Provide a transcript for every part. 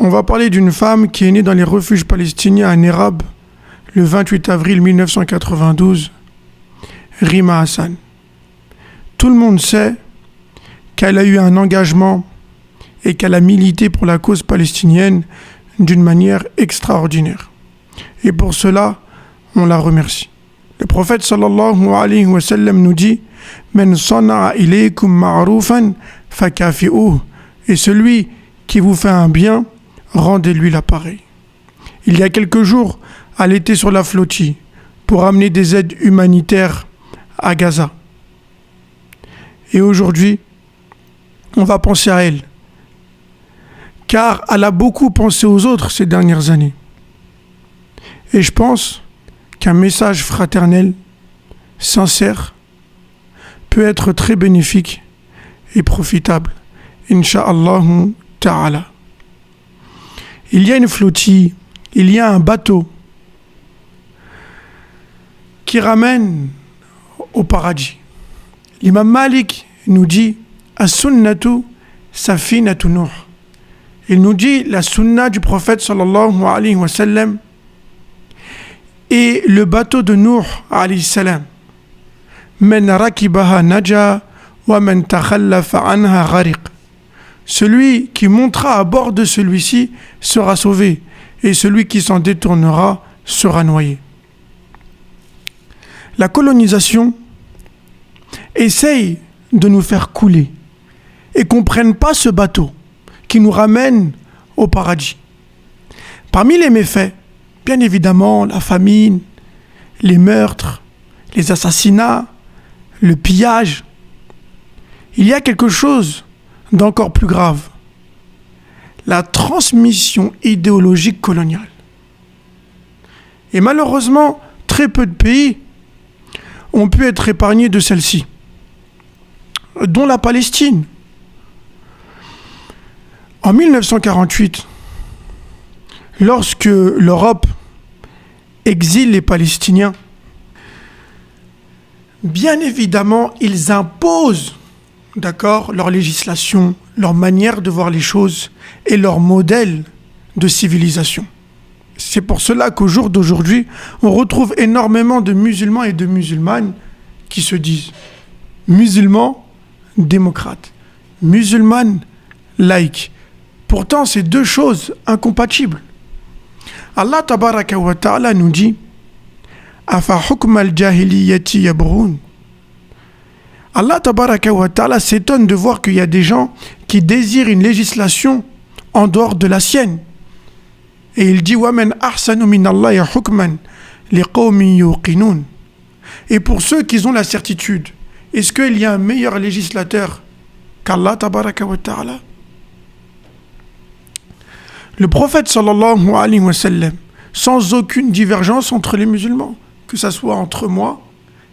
On va parler d'une femme qui est née dans les refuges palestiniens à Nerab le 28 avril 1992, Rima Hassan. Tout le monde sait qu'elle a eu un engagement et qu'elle a milité pour la cause palestinienne d'une manière extraordinaire. Et pour cela, on la remercie. Le prophète sallallahu alayhi wa sallam nous dit « Men sana'a ilaykum ma'roufan fakafi'uh » et celui qui vous fait un bien, rendez-lui l'appareil. Il y a quelques jours, elle était sur la flottille pour amener des aides humanitaires à Gaza. Et aujourd'hui, on va penser à elle, car elle a beaucoup pensé aux autres ces dernières années. Et je pense qu'un message fraternel, sincère, peut être très bénéfique et profitable, Inch'Allah ta'ala. Il y a une flottille, il y a un bateau qui ramène au paradis. L'imam Malik nous dit « As-sunnatu safinatu Nuh ». Il nous dit la sunna du prophète sallallahu alayhi wa sallam et le bateau de Nuh alayhi salam. Man rakibaha naja wa man takhallafa anha ghariq. Celui qui montera à bord de celui-ci sera sauvé et celui qui s'en détournera sera noyé. La colonisation essaye de nous faire couler et qu'on ne prenne pas ce bateau qui nous ramène au paradis. Parmi les méfaits, bien évidemment, la famine, les meurtres, les assassinats, le pillage. Il y a quelque chose d'encore plus grave, la transmission idéologique coloniale. Et malheureusement, très peu de pays ont pu être épargnés de celle-ci, dont la Palestine. En 1948, lorsque l'Europe exile les Palestiniens, bien évidemment, ils imposent, leur législation, leur manière de voir les choses et leur modèle de civilisation. C'est pour cela qu'au jour d'aujourd'hui, on retrouve énormément de musulmans et de musulmanes qui se disent musulmans démocrates, musulmanes laïques. Pourtant, c'est deux choses incompatibles. Allah tabaraka wa ta'ala nous dit Afa hukm al-jahiliyyati yabghun. Allah tabaraka wa ta'ala s'étonne de voir qu'il y a des gens qui désirent une législation en dehors de la sienne. Et il dit وَمَنْ أَحْسَنُ مِنَ اللَّهِ حُكْمًا لِقَوْمٍ يُوقِنُونَ. Et pour ceux qui ont la certitude, est-ce qu'il y a un meilleur législateur qu'Allah tabaraka wa ta'ala? Le prophète sallallahu alayhi wa sallam, sans aucune divergence entre les musulmans, que ce soit entre moi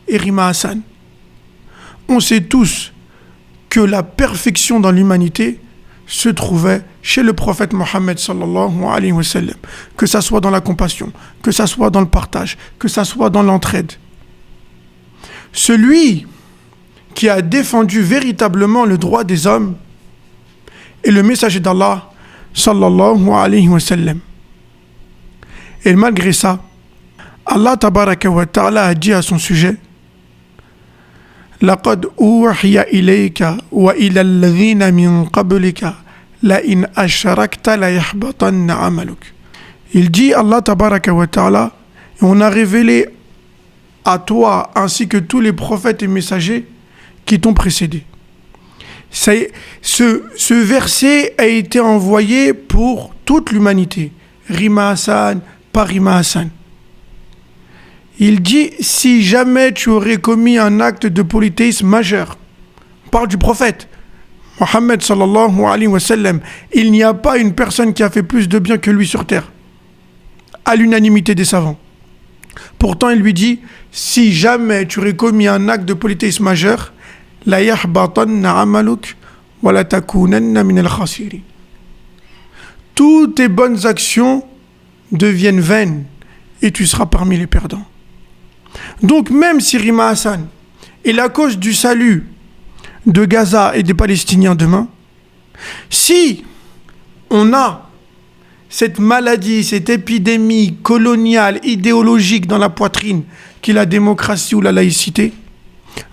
et Rima Hassan, on sait tous que la perfection dans l'humanité se trouvait chez le prophète Mohammed sallallahu alayhi wa sallam, que ça soit dans la compassion, que ça soit dans le partage, que ça soit dans l'entraide. Celui qui a défendu véritablement le droit des hommes est le messager d'Allah sallallahu alayhi wa sallam. Et malgré ça, Allah tabaraka wa ta'ala a dit à son sujet لقد أوحي إليك وإلى الذين من قبلك لئن أشركت ليحبطن عملك. Il dit Allah tabaraka wa ta'ala, et on a révélé à toi ainsi que tous les prophètes et messagers qui t'ont précédé. Ce verset a été envoyé pour toute l'humanité. Rima Hassan, pas Rima Hassan. Il dit, si jamais tu aurais commis un acte de polythéisme majeur, on parle du prophète, Mohammed sallallahu alayhi wa sallam, il n'y a pas une personne qui a fait plus de bien que lui sur terre, à l'unanimité des savants. Pourtant, il lui dit, si jamais tu aurais commis un acte de polythéisme majeur, la yahbatanna amaluk wa la takunanna min al-khasirin. Toutes tes bonnes actions deviennent vaines et tu seras parmi les perdants. Donc même si Rima Hassan est la cause du salut de Gaza et des Palestiniens demain, si on a cette maladie, cette épidémie coloniale, idéologique dans la poitrine, qui est la démocratie ou la laïcité,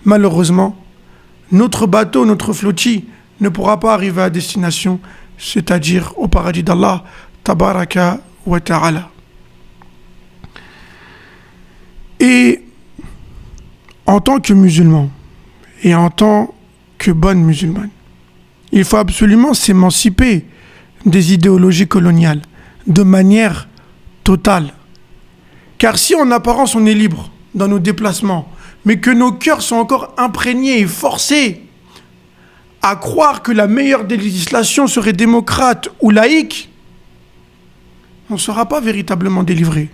malheureusement, notre bateau, notre flottille ne pourra pas arriver à destination, c'est-à-dire au paradis d'Allah, tabaraka wa ta'ala. Et en tant que musulman, et en tant que bonne musulmane, il faut absolument s'émanciper des idéologies coloniales de manière totale. Car si en apparence on est libre dans nos déplacements, mais que nos cœurs sont encore imprégnés et forcés à croire que la meilleure des législations serait démocrate ou laïque, on ne sera pas véritablement délivré.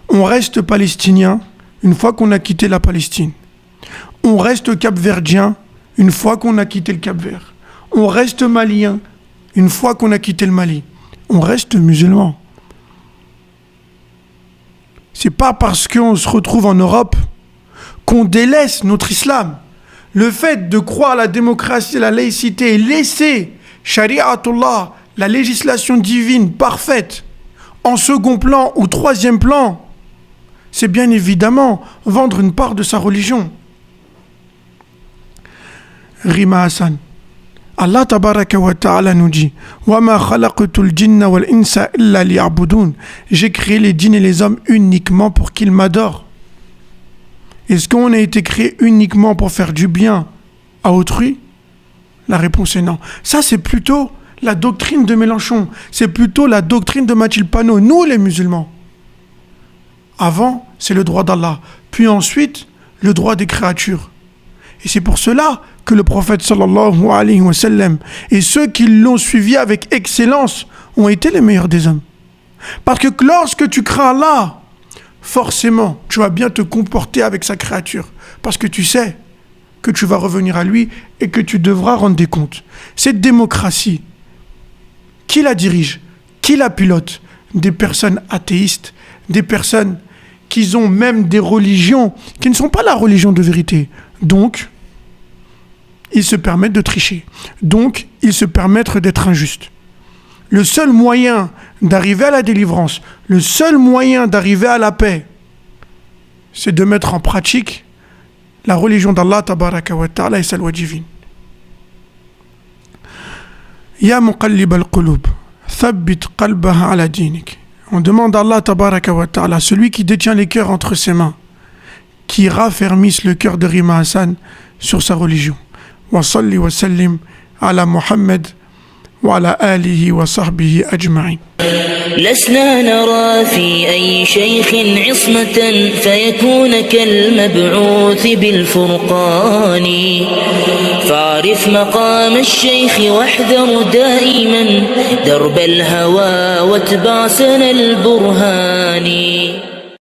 On reste palestinien une fois qu'on a quitté la Palestine. On reste capverdien une fois qu'on a quitté le Cap-Vert. On reste malien une fois qu'on a quitté le Mali. On reste musulman. C'est pas parce qu'on se retrouve en Europe qu'on délaisse notre islam. Le fait de croire à la démocratie, la laïcité et laisser Shari'atullah, la législation divine parfaite, en second plan ou troisième plan, c'est bien évidemment vendre une part de sa religion. Rima Hassan. Allah tabaraka wa ta'ala nous dit wa ma khalaqtul jinna wal insa illa liya'budun. J'ai créé les djinns et les hommes uniquement pour qu'ils m'adorent. Est-ce qu'on a été créé uniquement pour faire du bien à autrui? La réponse est non. Ça, c'est plutôt la doctrine de Mélenchon. C'est plutôt la doctrine de Mathilde Panot. Nous, les musulmans. Avant, c'est le droit d'Allah. Puis ensuite, le droit des créatures. Et c'est pour cela que le prophète sallallahu alayhi wa sallam et ceux qui l'ont suivi avec excellence ont été les meilleurs des hommes. Parce que lorsque tu crains Allah, forcément, tu vas bien te comporter avec sa créature. Parce que tu sais que tu vas revenir à lui et que tu devras rendre des comptes. Cette démocratie, qui la dirige? Qui la pilote? Des personnes athéistes, des personnes qui ont même des religions qui ne sont pas la religion de vérité. Donc, ils se permettent de tricher. Donc, ils se permettent d'être injustes. Le seul moyen d'arriver à la délivrance, le seul moyen d'arriver à la paix, c'est de mettre en pratique la religion d'Allah tabaraka wa ta'ala et sa loi divine. Ya muqallib al-qulub, thabbit qalbaha ala dinik. On demande à Allah tabaraka wa ta'ala, celui qui détient les cœurs entre ses mains, qui raffermisse le cœur de Rima Hassan sur sa religion. Wa salli wa sallim ala Muhammad wa ala alihi wa sahbihi ajma'in. لسنا نرى في أي شيخ عصمة فيكون كالمبعوث بالفرقان فاعرف مقام الشيخ واحذر دائما درب الهوى واتبع سنى البرهان